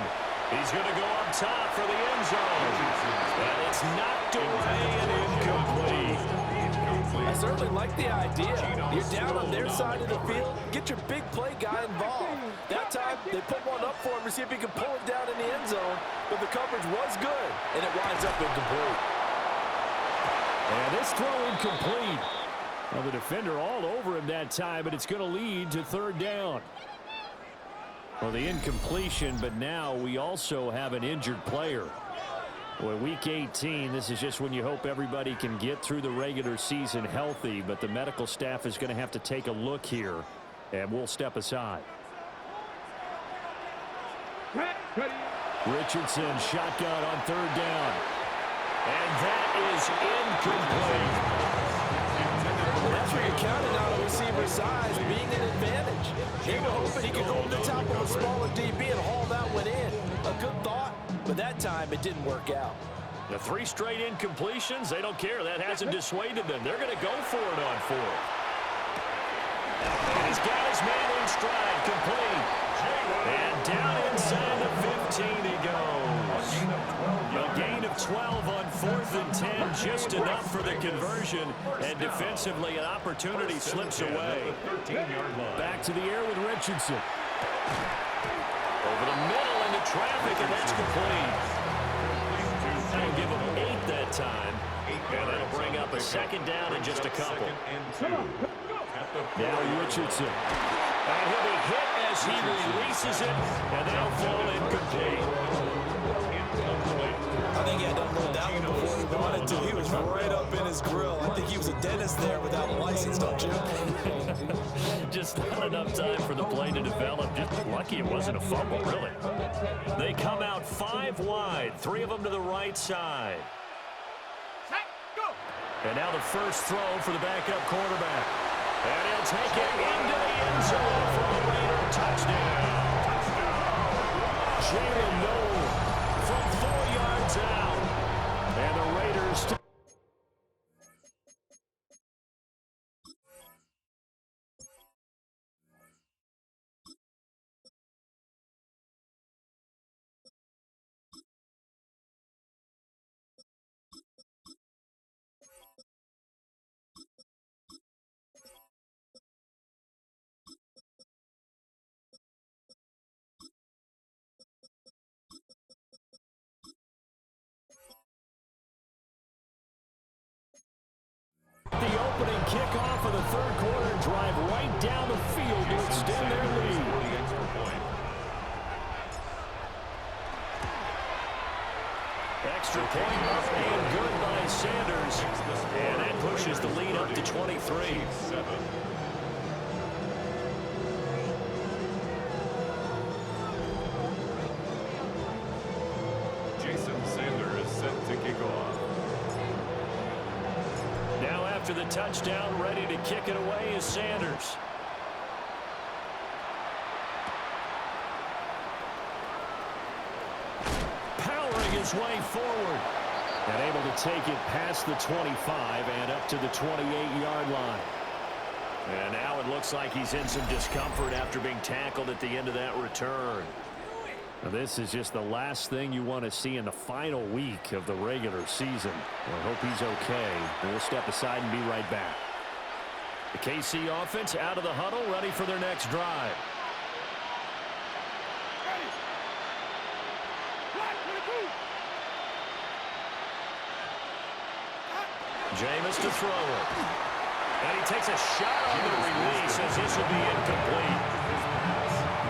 He's going to go up top for the end zone. And it's knocked away and incomplete. I certainly like the idea. You're down on their side of the field. Get your big play guy involved. That time, they put one up for him to see if he can pull it down in the end zone. But the coverage was good, and it winds up incomplete. And this throw incomplete. Well, the defender all over him that time, but it's going to lead to 3rd down. Well, the incompletion, but now we also have an injured player. Well, week 18, this is just when you hope everybody can get through the regular season healthy, but the medical staff is going to have to take a look here, and we'll step aside. Richardson, shotgun on 3rd down. And that is incomplete. That's whenever you're counting on a receiver's size being an advantage. They were hoping he could go over the top of a smaller DB and haul that one in. A good thought, but that time it didn't work out. The 3 straight incompletions, they don't care. That hasn't dissuaded them. They're going to go for it on 4th. And he's got his man in stride, complete. And down inside the 15 he goes. A gain of 12 on 4th and 10, just enough for the conversion. And defensively, an opportunity slips away. Back to the air with Richardson. Over the middle into traffic, and that's complete. That'll give him 8 that time. And that'll bring up a 2nd down in just a couple. Now Richardson. And he'll be hit as he releases it, and that'll fall incomplete. I think he had to unload that one before he wanted to. He was right up in his grill. I think he was a dentist there without a license, don't you? Just not enough time for the play to develop. Just lucky it wasn't a fumble, really. They come out 5 wide, 3 of them to the right side. And now the first throw for the backup quarterback. And he'll take it into the end zone for a Raider touchdown. Jalen Noel from 4 yards out. And the Raiders... The opening kickoff of the 3rd quarter, drive right down the field to extend their lead. Extra point up and good by Sanders. And that pushes the lead up to 23. Jason Sanders is set to kick off. Now after the touchdown, ready to kick it away is Sanders. Powering his way forward. And able to take it past the 25 and up to the 28-yard line. And now it looks like he's in some discomfort after being tackled at the end of that return. Now this is just the last thing you want to see in the final week of the regular season. I hope he's okay. We'll step aside and be right back. The KC offense out of the huddle, ready for their next drive. Jameis to throw it. And he takes a shot on the release as this will be incomplete.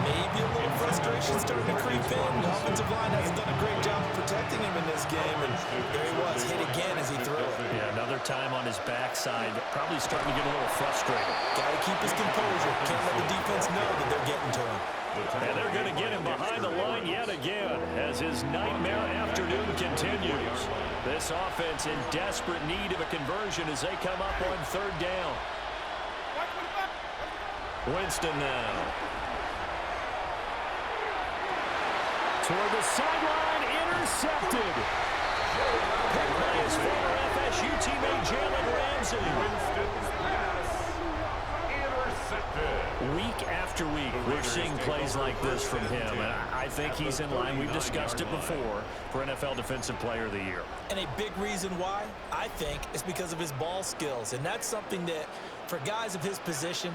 Maybe a little frustration starting to creep in. The offensive line hasn't done a great job of protecting him in this game, and there he was, hit again as he threw it. Yeah, another time on his backside, probably starting to get a little frustrated. Got to keep his composure. Can't let the defense know that they're getting to him. And they're going to get him behind the line yet again as his nightmare afternoon continues. This offense in desperate need of a conversion as they come up on 3rd down. Winston now. Toward the sideline, intercepted. Picked by his former FSU teammate Jalen Ramsey. Winston's pass intercepted. Week after week, we're seeing plays like this from him. And I think he's in line. We've discussed it before for NFL Defensive Player of the Year. And a big reason why, I think, is because of his ball skills. And that's something that, for guys of his position,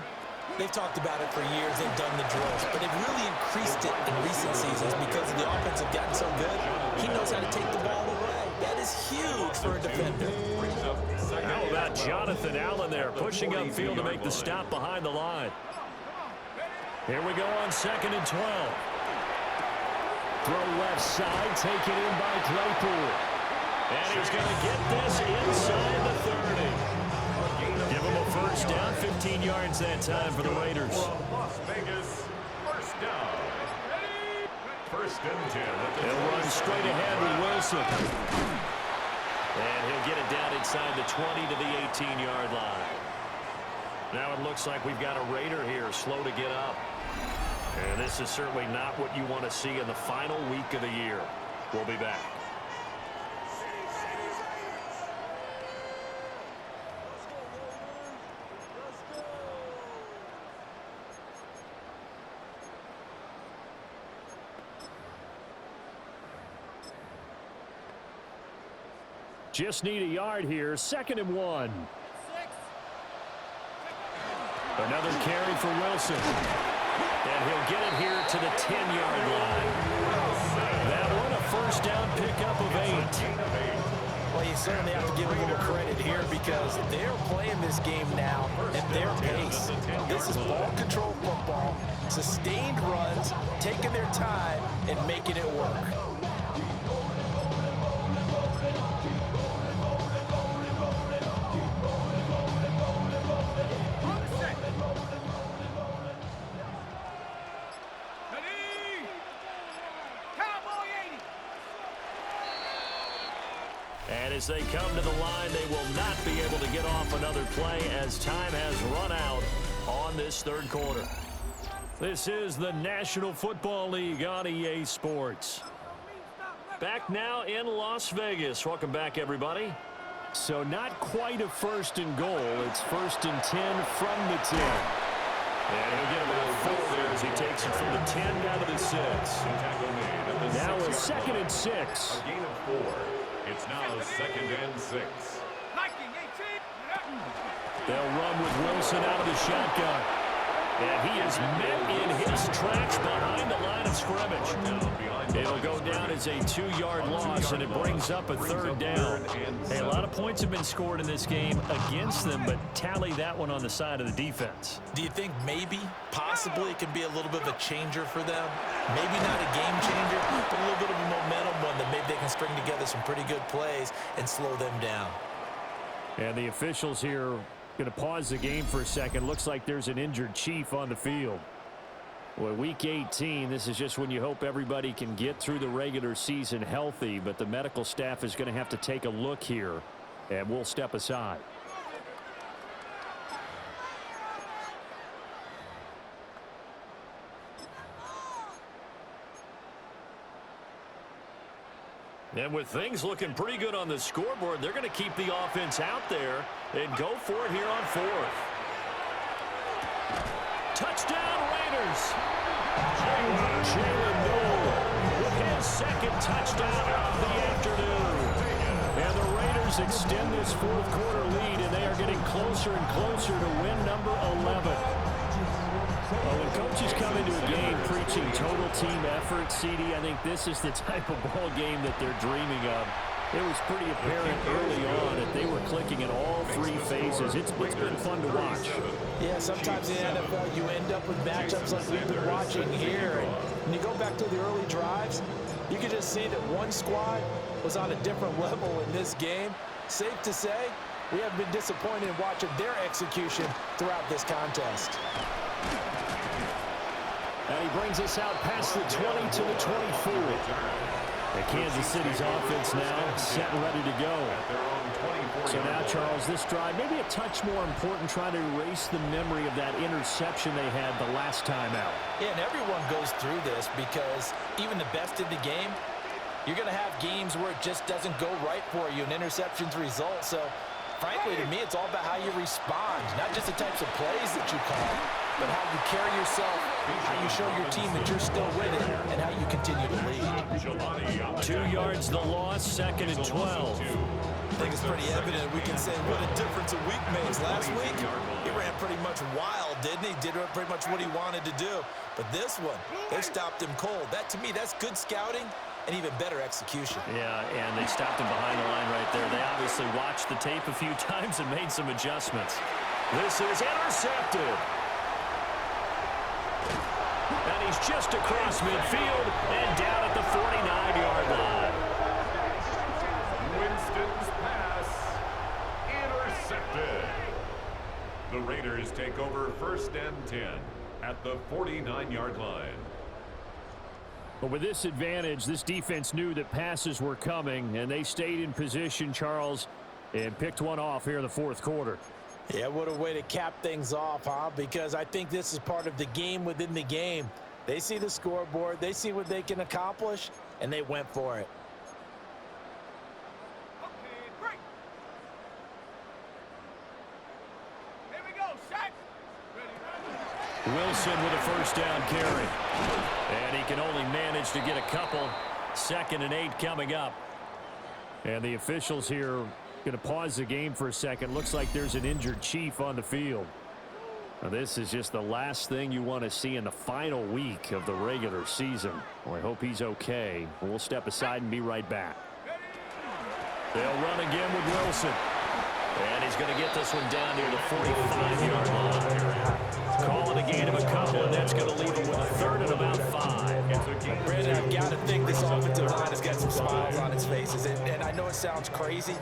they've talked about it for years. They've done the drills. But they've really increased it in recent seasons because the offense have gotten so good. He knows how to take the ball away. That is huge for a defender. How about Jonathan Allen there, pushing upfield to make the stop behind the line. Here we go on 2nd and 12. Throw left side, taken in by Claypool. And he's going to get this inside the 30. Give him a first down, 15 yards that time for the Raiders. Las Vegas, first down. 1st and 10. He'll run straight ahead with Wilson. And he'll get it down inside the 20 to the 18-yard line. Now it looks like we've got a Raider here, slow to get up. And this is certainly not what you want to see in the final week of the year. We'll be back. Just need a yard here. 2nd and 1. Another carry for Wilson. And he'll get it here to the 10-yard line. That one a first down pickup of 8. Well, you certainly have to give a little credit here because they're playing this game now at their pace. This is ball control football, sustained runs, taking their time, and making it work. And as they come to the line, they will not be able to get off another play as time has run out on this 3rd quarter. This is the National Football League on EA Sports. Back now in Las Vegas. Welcome back, everybody. So not quite a 1st and goal. It's 1st and 10 from the 10. And he'll get about 4 there as he takes it from the 10 down to the 6. Now a 2nd and 6. A gain of 4. It's now 2nd and 6. They'll run with Wilson out of the shotgun. And he is met in his tracks behind the line of scrimmage. It'll go down as a 2-yard loss, and it brings up a 3rd down. Hey, a lot of points have been scored in this game against them, but tally that one on the side of the defense. Do you think maybe, possibly, it can be a little bit of a changer for them? Maybe not a game changer, but a little bit of a momentum one that maybe they can string together some pretty good plays and slow them down. And the officials here going to pause the game for a second. Looks like there's an injured Chief on the field. Well, week 18, this is just when you hope everybody can get through the regular season healthy, but the medical staff is going to have to take a look here, and we'll step aside. And with things looking pretty good on the scoreboard, they're going to keep the offense out there and go for it here on 4th. Touchdown, Raiders! Jalen Noel with his 2nd touchdown of the afternoon. And the Raiders extend this 4th quarter lead, and they are getting closer and closer to win number 11. Well, when coaches come into a game preaching total team effort, CD, I think this is the type of ball game that they're dreaming of. It was pretty apparent early on that they were clicking in all 3 phases. It's been fun to watch. Yeah, sometimes in the NFL you end up with matchups like we've been watching here. And when you go back to the early drives, you can just see that one squad was on a different level in this game. Safe to say, we have been disappointed in watching their execution throughout this contest. And he brings us out past the 20 to the 24. And Kansas City's offense now set and ready to go. So now, Charles, this drive maybe a touch more important, trying to erase the memory of that interception they had the last time out. Yeah, and everyone goes through this because even the best in the game, you're going to have games where it just doesn't go right for you, and interceptions result. So, frankly, to me, it's all about how you respond, not just the types of plays that you call, but how you carry yourself, how you show your team that you're still with it, and how you continue to lead. 2 yards the loss, 2nd and 12. I think it's pretty evident we can say what a difference a week makes. Last week, he ran pretty much wild, didn't he? Did pretty much what he wanted to do. But this one, they stopped him cold. That, to me, that's good scouting and even better execution. Yeah, and they stopped him behind the line right there. They obviously watched the tape a few times and made some adjustments. This is intercepted. And he's just across midfield and down at the 49-yard line. Winston's pass intercepted. The Raiders take over 1st and 10 at the 49-yard line. But with this advantage, this defense knew that passes were coming, and they stayed in position, Charles, and picked one off here in the 4th quarter. Yeah, what a way to cap things off, huh? Because I think this is part of the game within the game. They see the scoreboard, they see what they can accomplish, and they went for it. Okay, break. Here we go, shot. Wilson with a first down carry. And he can only manage to get a couple. 2nd and 8 coming up. And the officials here going to pause the game for a second. Looks like there's an injured Chief on the field. Now, this is just the last thing you want to see in the final week of the regular season. Well, I hope he's okay. We'll step aside and be right back. They'll run again with Wilson. And he's going to get this one down near the 45-yard line. Call it a gain of a couple, and that's going to leave him with a 3rd and about 5. Brandon, I've got to think this offensive line has got some smiles on its faces. And I know it sounds crazy,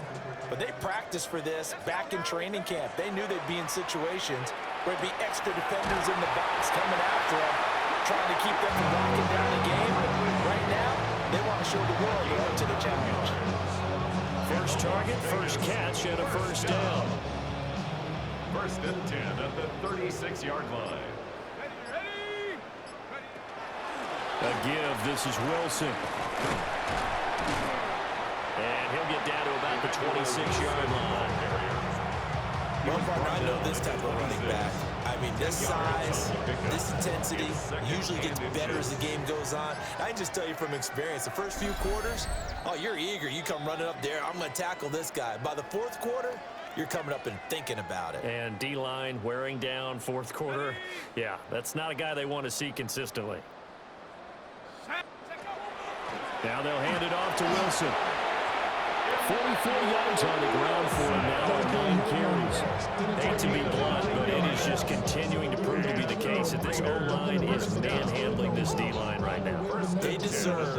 but they practiced for this back in training camp. They knew they'd be in situations where there'd be extra defenders in the box coming after them, trying to keep them from locking down the game. Right now, they want to show the world they're up to the challenge. First target, first catch, and a first down. 1st and 10 at the 36-yard line. A give, this is Wilson. And he'll get down to about the 26-yard line. Well, partner, I know this type of running back. I mean, this size, this intensity usually gets better as the game goes on. I can just tell you from experience, the first few quarters, oh, you're eager. You come running up there, I'm going to tackle this guy. By the 4th quarter, you're coming up and thinking about it. And D-line wearing down 4th quarter. Yeah, that's not a guy they want to see consistently. Now they'll hand it off to Wilson. 44 yards on the ground for him now on 9 carries. Hate to be blunt, but it is just continuing to prove to be the case that this O-line is manhandling this D-line right now. They deserve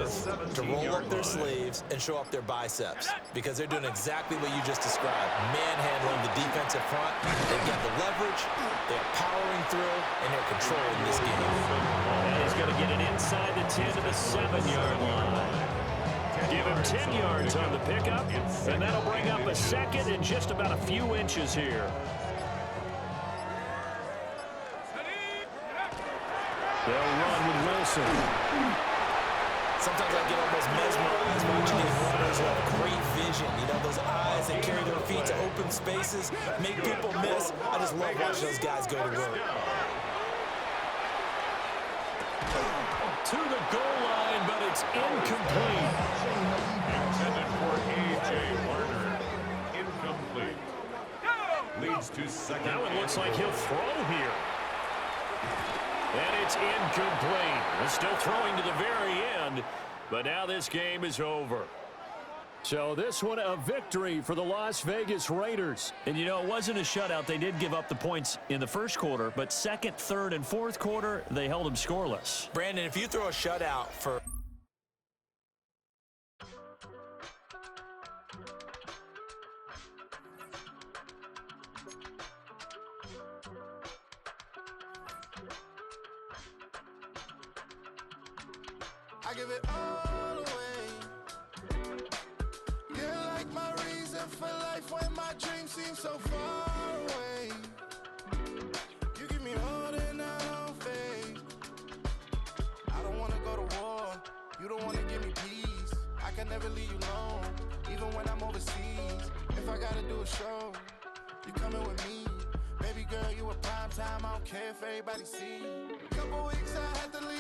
to roll up their sleeves and show up their biceps because they're doing exactly what you just described, manhandling the defensive front. They've got the leverage, they're powering through, and they're controlling this game. And he's going to get it inside the 10 to the 7-yard line. Give him 10 yards on the pickup, and that'll bring up a 2nd and just about a few inches here. They'll run with Wilson. Sometimes I get almost mesmerized watching these runners who have great vision. You know, those eyes that carry their feet to open spaces, make people miss. I just love watching those guys go to work. To the goal line, but it's incomplete. Intended for A.J. Warner. Incomplete. Leads to 2nd. Now it looks like he'll throw here. And it's incomplete. They're still throwing to the very end, but now this game is over. So this one a victory for the Las Vegas Raiders. And, you know, it wasn't a shutout. They did give up the points in the 1st quarter, but 2nd, 3rd, and 4th quarter, they held them scoreless. Brandon, if you throw a shutout for... I give it all away. You're like my reason for life when my dreams seem so far away. You give me more than I don't face. I don't wanna go to war. You don't wanna give me peace. I can never leave you alone, even when I'm overseas. If I gotta do a show, you coming with me. Baby girl, you a prime time. I don't care if everybody see. Couple weeks I had to leave.